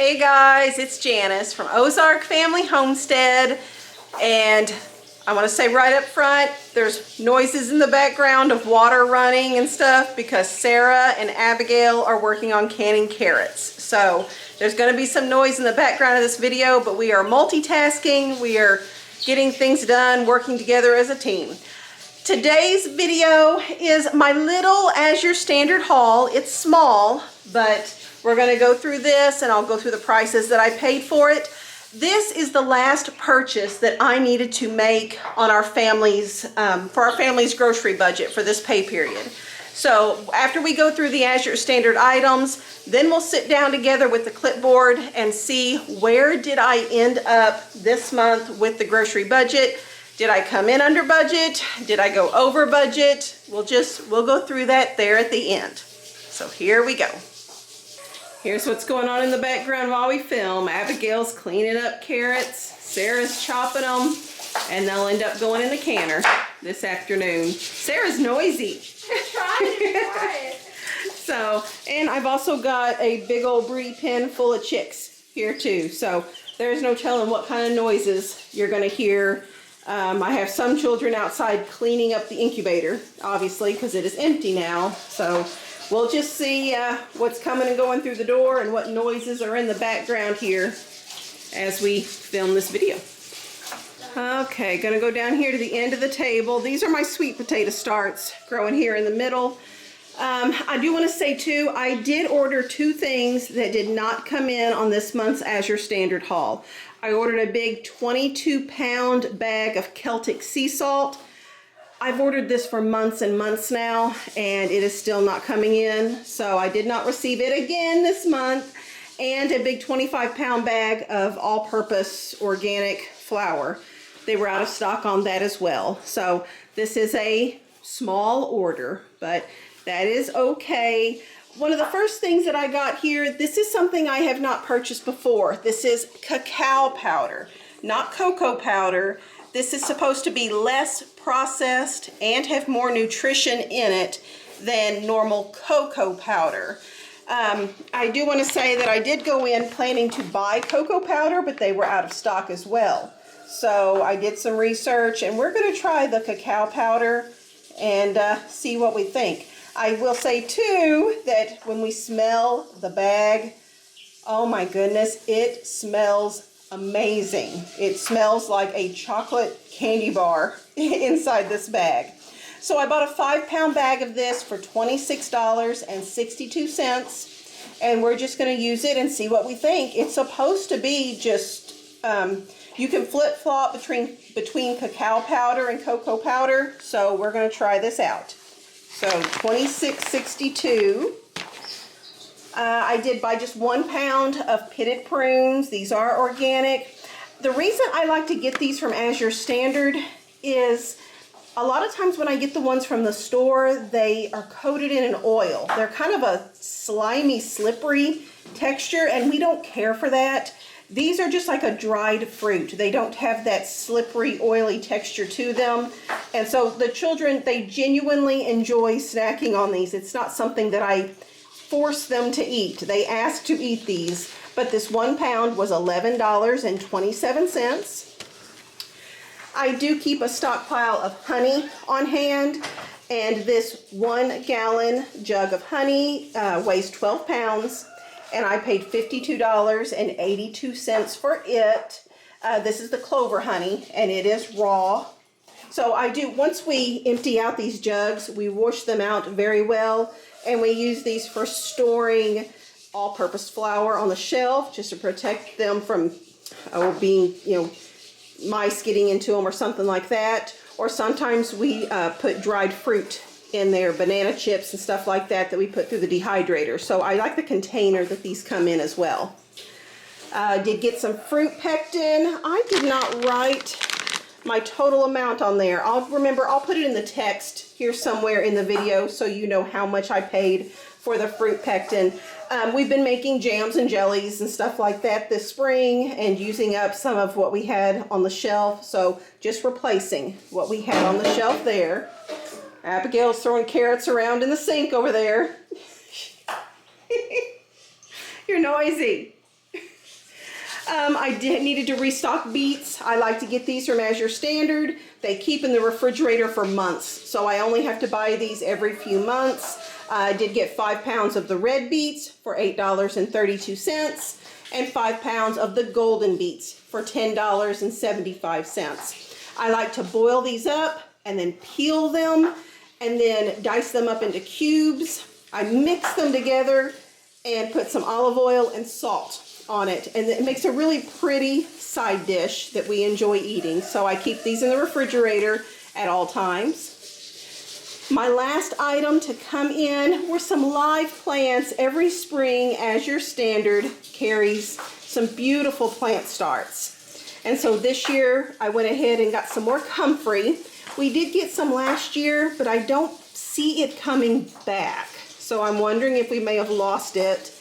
Hey guys, it's Janice from Ozark Family Homestead, and I want to say right up front, there's noises in the background of water running and stuff because Sarah and Abigail are working on canning carrots. So there's going to be some noise in the background of this video, but we are multitasking, we are getting things done, working together as a team. Today's video is my little Azure Standard haul. It's small, but we're going to go through this and I'll go through the prices that I paid for it. This is the last purchase that I needed to make on our family's, for our family's grocery budget for this pay period. So after we go through the Azure Standard items, then we'll sit down together with the clipboard and see where did I end up this month with the grocery budget. Did I come in under budget? Did I go over budget? We'll go through that there at the end. So here we go. Here's what's going on in the background while we film. Abigail's cleaning up carrots, Sarah's chopping them, and they'll end up going in the canner this afternoon. Sarah's noisy. Try it. So, and I've also got a big old broody pen full of chicks here too. So there's no telling what kind of noises you're gonna hear. I have some children outside cleaning up the incubator, obviously, because it is empty now. So we'll just see what's coming and going through the door and what noises are in the background here as we film this video. Okay, gonna go down here to the end of the table. These are my sweet potato starts growing here in the middle. I do want to say too, I did order two things that did not come in on this month's Azure Standard haul. I ordered a big 22-pound bag of Celtic sea salt. I've ordered this for months and months now, and it is still not coming in, so I did not receive it again this month. And a big 25-pound bag of all-purpose organic flour. They were out of stock on that as well. So this is a small order, but that is okay. One of the first things that I got here, this is something I have not purchased before. This is cacao powder, not cocoa powder. This is supposed to be less processed and have more nutrition in it than normal cocoa powder. I do want to say that I did go in planning to buy cocoa powder, but they were out of stock as well. So I did some research and we're going to try the cacao powder and see what we think. I will say too that when we smell the bag, oh my goodness, it smells amazing. It smells like a chocolate candy bar inside this bag. So I bought a 5-pound bag of this for $26.62, and we're just going to use it and see what we think. It's supposed to be just, you can flip-flop between cacao powder and cocoa powder, so we're going to try this out. So $26.62. I did buy just 1 pound of pitted prunes. These are organic. The reason I like to get these from Azure Standard is a lot of times when I get the ones from the store, they are coated in an oil. They're kind of a slimy, slippery texture, and we don't care for that. These are just like a dried fruit. They don't have that slippery, oily texture to them. And so the children, they genuinely enjoy snacking on these. It's not something that I force them to eat. They ask to eat these. But this 1 pound was $11.27. I do keep a stockpile of honey on hand. And this 1 gallon jug of honey weighs 12 pounds. And I paid $52.82 for it. This is the clover honey, and it is raw. So once we empty out these jugs, we wash them out very well, and we use these for storing all-purpose flour on the shelf, just to protect them from being, mice getting into them or something like that. Or sometimes we put dried fruit in there, banana chips and stuff like that we put through the dehydrator. So I like the container that these come in as well. Did get some fruit pectin. I did not write my total amount on there. I'll put it in the text here somewhere in the video so you know how much I paid for the fruit pectin. We've been making jams and jellies and stuff like that this spring and using up some of what we had on the shelf. So just replacing what we had on the shelf there. Abigail's throwing carrots around in the sink over there. You're noisy. I needed to restock beets. I like to get these from Azure Standard. They keep in the refrigerator for months, so I only have to buy these every few months. I did get 5 pounds of the red beets for $8.32 and 5 pounds of the golden beets for $10.75. I like to boil these up and then peel them and then dice them up into cubes. I mix them together and put some olive oil and salt on it, and it makes a really pretty side dish that we enjoy eating. So I keep these in the refrigerator at all times. My last item to come in were some live plants. Every spring, Azure Standard carries some beautiful plant starts. And so this year I went ahead and got some more comfrey. We did get some last year, but I don't see it coming back. So I'm wondering if we may have lost it.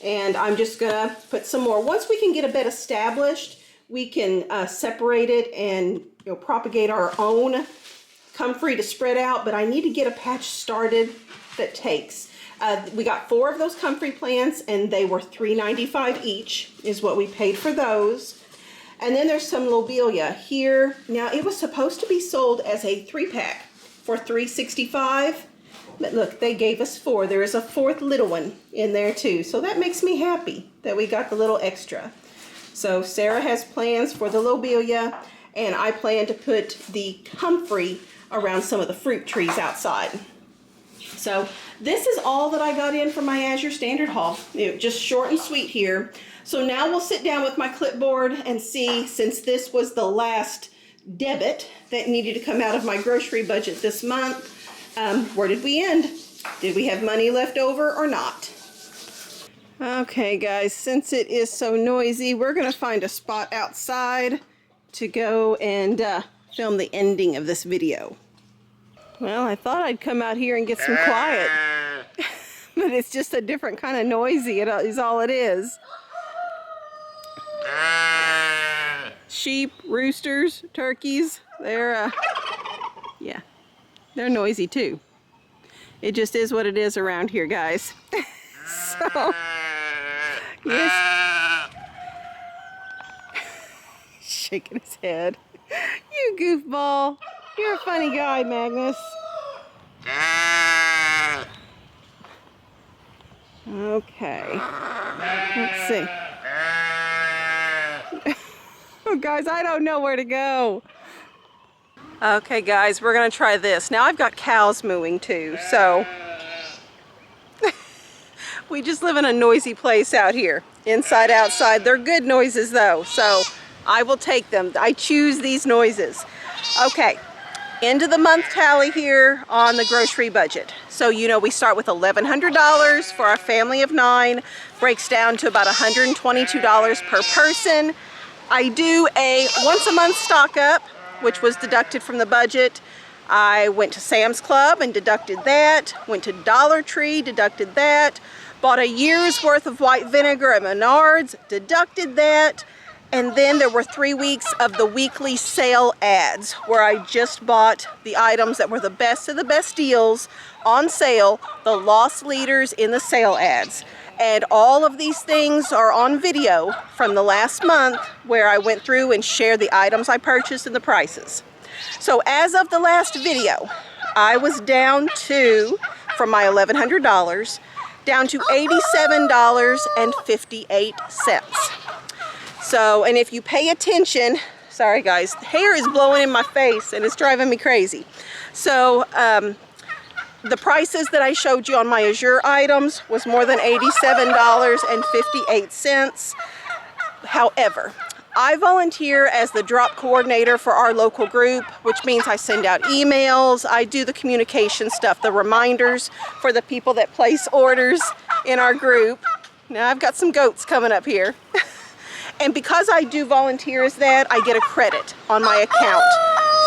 And I'm just gonna put some more. Once we can get a bed established, we can separate it and propagate our own comfrey to spread out, but I need to get a patch started that takes. We got 4 of those comfrey plants and they were $3.95 each is what we paid for those. And then there's some lobelia here. Now it was supposed to be sold as a 3-pack for $3.65. But look, they gave us 4. There is a 4th little one in there too. So that makes me happy that we got the little extra. So Sarah has plans for the lobelia, and I plan to put the comfrey around some of the fruit trees outside. So this is all that I got in from my Azure Standard haul. Just short and sweet here. So now we'll sit down with my clipboard and see, since this was the last debit that needed to come out of my grocery budget this month, where did we end? Did we have money left over or not? Okay guys, since it is so noisy, we're gonna find a spot outside to go and film the ending of this video. Well, I thought I'd come out here and get some quiet, but it's just a different kind of noisy, it is all it is. Sheep, roosters, turkeys, they're noisy too. It just is what it is around here, guys. So, yes. Shaking his head. You goofball. You're a funny guy, Magnus. Okay. Let's see. Oh, guys, I don't know where to go. Okay guys, we're gonna try this. Now I've got cows mooing too, so we just live in a noisy place out here. Inside, outside. They're good noises though, so I will take them. I choose these noises. Okay, end of the month tally here on the grocery budget. So we start with $1,100 for our family of 9, breaks down to about $122 per person. I do a once a month stock up, which was deducted from the budget. I went to Sam's Club and deducted that, went to Dollar Tree, deducted that, bought a year's worth of white vinegar at Menards, deducted that, and then there were 3 weeks of the weekly sale ads where I just bought the items that were the best of the best deals on sale, the loss leaders in the sale ads. And all of these things are on video from the last month where I went through and shared the items I purchased and the prices. So as of the last video, I was down to, from my $1,100, down to $87.58. So, and if you pay attention, sorry guys, hair is blowing in my face and it's driving me crazy. So, the prices that I showed you on my Azure items was more than $87.58. However, I volunteer as the drop coordinator for our local group, which means I send out emails, I do the communication stuff, the reminders for the people that place orders in our group. Now I've got some goats coming up here. And because I do volunteer as that, I get a credit on my account.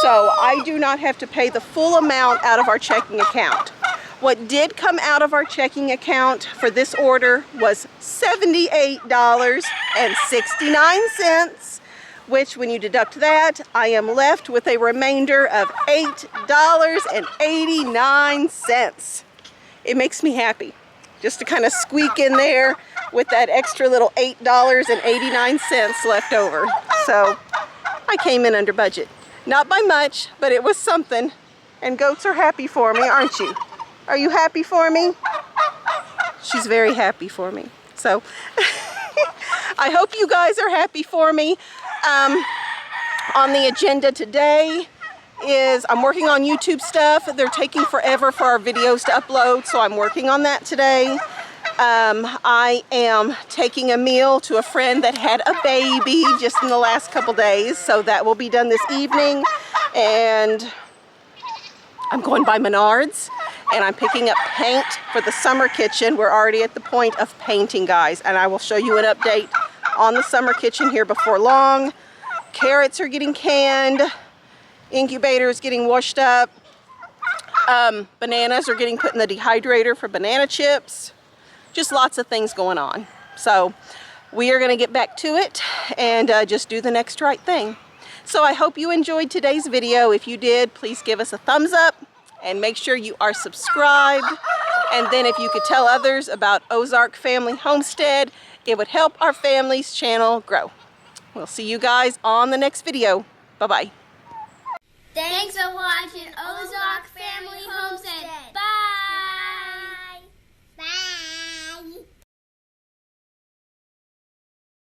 So I do not have to pay the full amount out of our checking account. What did come out of our checking account for this order was $78.69, which when you deduct that, I am left with a remainder of $8.89. It makes me happy. just to kind of squeak in there with that extra little $8.89 left over. So I came in under budget. Not by much, but it was something. And goats are happy for me, aren't you? Are you happy for me? She's very happy for me. So I hope you guys are happy for me. On the agenda today is I'm working on YouTube stuff. They're taking forever for our videos to upload, so I'm working on that today. I am taking a meal to a friend that had a baby just in the last couple days, so that will be done this evening. And I'm going by Menards, and I'm picking up paint for the summer kitchen. We're already at the point of painting, guys, and I will show you an update on the summer kitchen here before long. Carrots are getting canned. Incubator is getting washed up. Bananas are getting put in the dehydrator for banana chips. Just lots of things going on. So we are going to get back to it and just do the next right thing. So I hope you enjoyed today's video. If you did, please give us a thumbs up and make sure you are subscribed. And then if you could tell others about Ozark Family Homestead, it would help our family's channel grow. We'll see you guys on the next video. Bye-bye. Thanks for watching